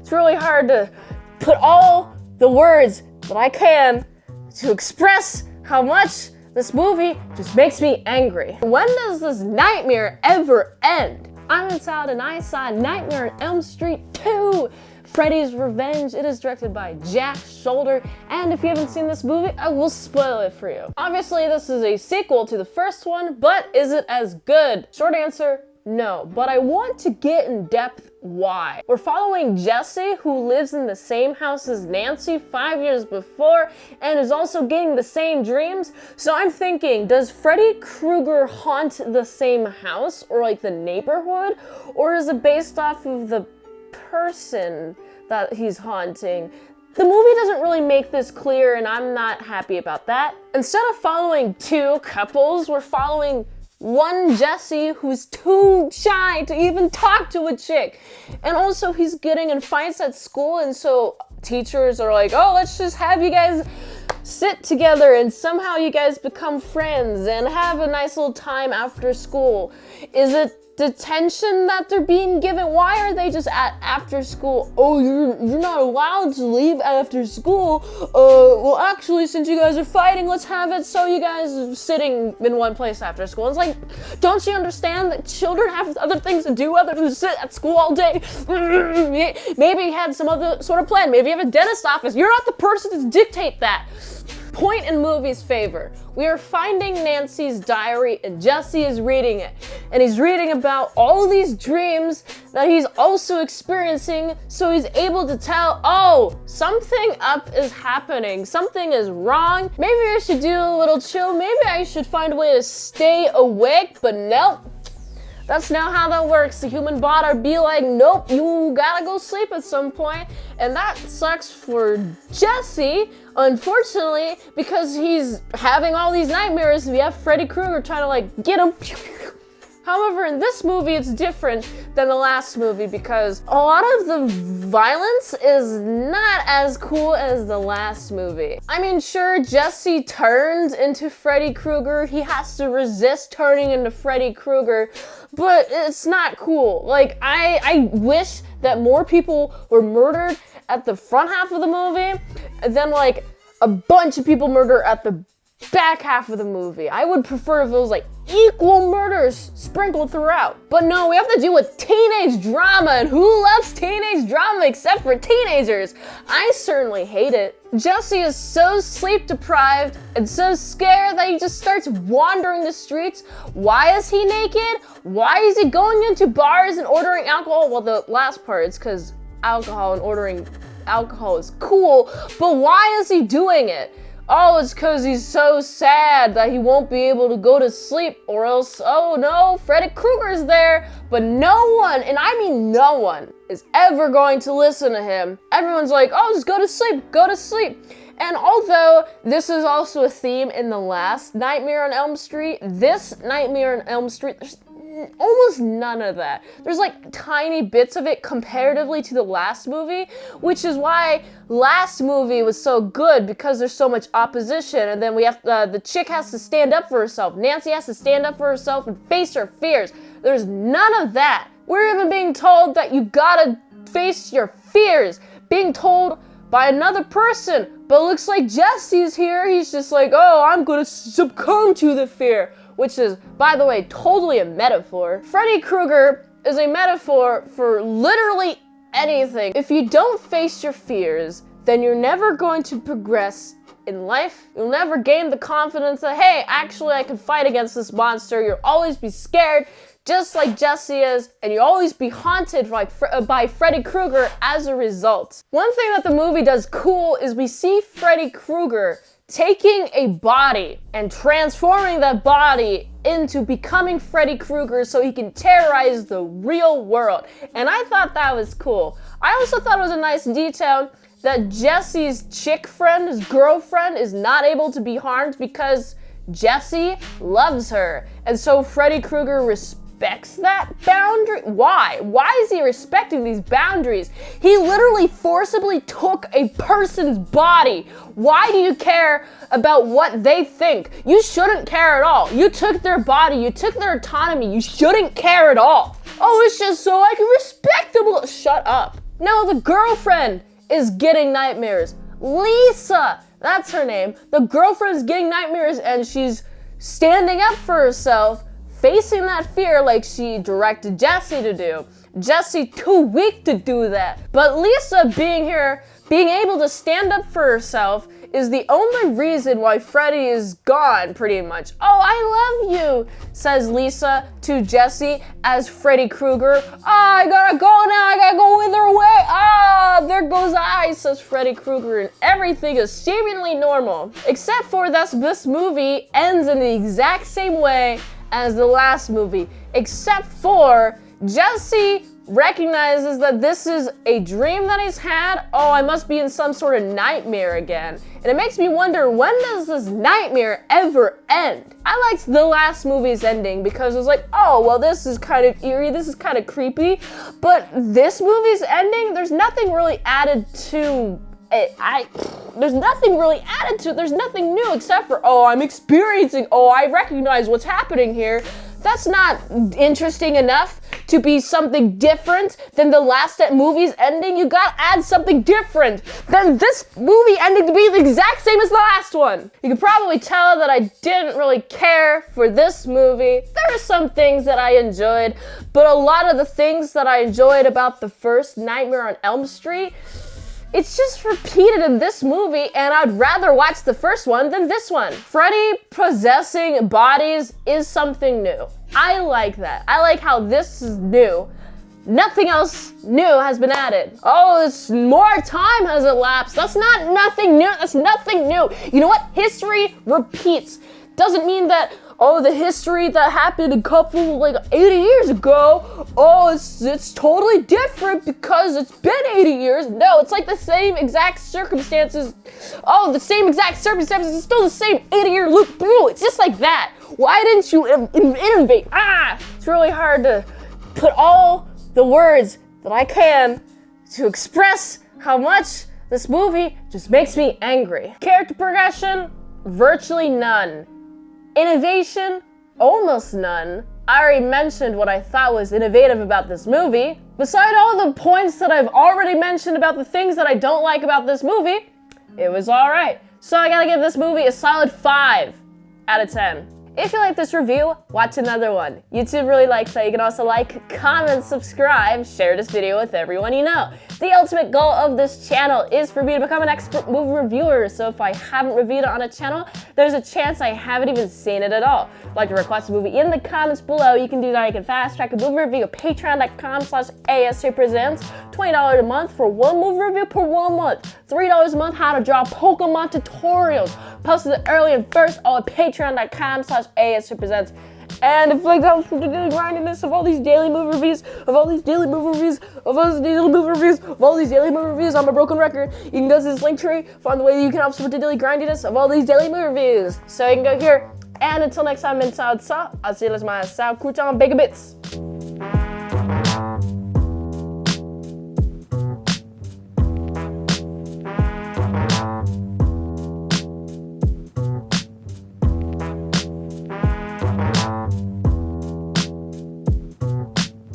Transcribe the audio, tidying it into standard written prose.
It's really hard to put all the words that I can to express how much this movie just makes me angry. When does this nightmare ever end? I'm Salad and I saw Nightmare on Elm Street 2, Freddy's Revenge. It is directed by Jack Shoulder, and if you haven't seen this movie, I will spoil it for you. Obviously, this is a sequel to the first one, but is it as good? Short answer, no, but I want to get in depth why. We're following Jesse, who lives in the same house as Nancy 5 years before and is also getting the same dreams. So I'm thinking, does Freddy Krueger haunt the same house or like the neighborhood? Or is it based off of the person that he's haunting? The movie doesn't really make this clear and I'm not happy about that. Instead of following two couples, we're following one Jesse who's too shy to even talk to a chick. And also he's getting in fights at school, and so teachers are like, oh, let's just have you guys sit together and somehow you guys become friends and have a nice little time after school. Is it detention that they're being given? Why are they just at after school? Oh, you're not allowed to leave after school. Well, actually, since you guys are fighting, let's have it so you guys are sitting in one place after school. It's like, don't you understand that children have other things to do other than sit at school all day? Maybe you had some other sort of plan. Maybe you have a dentist office. You're not the person to dictate that. Point in movie's favor. We are finding Nancy's diary and Jesse is reading it. And he's reading about all of these dreams that he's also experiencing, so he's able to tell, oh, something up is happening. Something is wrong. Maybe I should do a little chill. Maybe I should find a way to stay awake, but nope. That's not how that works. The human body be like, nope, you gotta go sleep at some point. And that sucks for Jesse, unfortunately, because he's having all these nightmares. We have Freddy Krueger trying to like get him. However, in this movie, it's different than the last movie because a lot of the violence is not as cool as the last movie. I mean, sure, Jesse turns into Freddy Krueger. He has to resist turning into Freddy Krueger, but it's not cool. Like, I wish that more people were murdered at the front half of the movie, and then like a bunch of people murdered at the back half of the movie. I would prefer if it was like equal murders sprinkled throughout. But no, we have to deal with teenage drama, and who loves teenage drama except for teenagers? I certainly hate it. Jesse is so sleep deprived and so scared that he just starts wandering the streets. Why is he naked? Why is he going into bars and ordering alcohol? Well, the last part is because alcohol and ordering alcohol is cool, but why is he doing it? Oh, it's because he's so sad that he won't be able to go to sleep, or else, oh no, Freddy Krueger's there. But no one, and I mean no one, is ever going to listen to him. Everyone's like, oh, just go to sleep, go to sleep. And although this is also a theme in the last Nightmare on Elm Street, this Nightmare on Elm Street, there's almost none of that. There's like tiny bits of it comparatively to the last movie, which is why last movie was so good, because there's so much opposition, and then we have the chick has to stand up for herself. Nancy has to stand up for herself and face her fears. There's none of that. We're even being told that you gotta face your fears, being told by another person, but it looks like Jesse's here. He's just like, oh, I'm gonna succumb to the fear. Which is, by the way, totally a metaphor. Freddy Krueger is a metaphor for literally anything. If you don't face your fears, then you're never going to progress in life. You'll never gain the confidence that, hey, actually I can fight against this monster. You'll always be scared, just like Jesse is, and you'll always be haunted by Freddy Krueger as a result. One thing that the movie does cool is we see Freddy Krueger taking a body and transforming that body into becoming Freddy Krueger so he can terrorize the real world. And I thought that was cool. I also thought it was a nice detail that Jesse's chick friend, his girlfriend, is not able to be harmed because Jesse loves her. And so Freddy Krueger respects that boundary. Why? Why is he respecting these boundaries? He literally forcibly took a person's body. Why do you care about what they think? You shouldn't care at all. You took their body, you took their autonomy. You shouldn't care at all. Oh, it's just so I can respect them. Shut up. No, the girlfriend is getting nightmares. Lisa, that's her name. The girlfriend's getting nightmares and she's standing up for herself, facing that fear like she directed Jessie to do. Jessie too weak to do that. But Lisa being here, being able to stand up for herself is the only reason why Freddy is gone, pretty much. Oh, I love you, says Lisa to Jessie as Freddy Krueger. I gotta go now, I gotta go either way. There goes I, says Freddy Krueger, and everything is seemingly normal. Except for this movie ends in the exact same way as the last movie. Except for Jessie recognizes that this is a dream that he's had. Oh, I must be in some sort of nightmare again. And it makes me wonder, when does this nightmare ever end? I liked the last movie's ending because it was like, oh, well, this is kind of eerie, this is kind of creepy. But this movie's ending, there's nothing really added to it. There's nothing really added to it. There's nothing new except for, oh, I'm experiencing, oh, I recognize what's happening here. That's not interesting enough to be something different than the last movie's ending. You gotta add something different than this movie ending to be the exact same as the last one. You can probably tell that I didn't really care for this movie. There are some things that I enjoyed, but a lot of the things that I enjoyed about the first Nightmare on Elm Street, it's just repeated in this movie, and I'd rather watch the first one than this one. Freddy possessing bodies is something new. I like that. I like how this is new. Nothing else new has been added. Oh, it's more time has elapsed. That's not nothing new. That's nothing new. You know what? History repeats. Doesn't mean that, oh, the history that happened a couple, like 80 years ago, oh, it's totally different because it's been 80 years. No, it's like the same exact circumstances. Oh, the same exact circumstances, it's still the same 80-year loop. It's just like that. Why didn't you innovate? It's really hard to put all the words that I can to express how much this movie just makes me angry. Character progression, virtually none. Innovation, almost none. I already mentioned what I thought was innovative about this movie. Beside all the points that I've already mentioned about the things that I don't like about this movie, it was alright. So I gotta give this movie a solid 5 out of 10. If you like this review, watch another one. YouTube really likes that. You can also like, comment, subscribe, share this video with everyone you know. The ultimate goal of this channel is for me to become an expert movie reviewer, so if I haven't reviewed it on a channel, there's a chance I haven't even seen it at all. If you'd like to request a movie in the comments below, you can do that. You can fast track a movie review at patreon.com/ASEPresents. $20 a month for one movie review per 1 month. $3 a month, how to draw Pokemon tutorials. Posted early and first all at patreon.com/ASEPresents. And if like that the daily grindiness of all these daily movie reviews, of all these daily movie reviews, of all these daily movie reviews, of all these daily movie reviews on my broken record, you can go to this link tree, find the way that you can help support the daily grindiness of all these daily movie reviews. So you can go here. And until next time, Mint Salad, I'll see you later, my Sal Crouton Bacon Bits.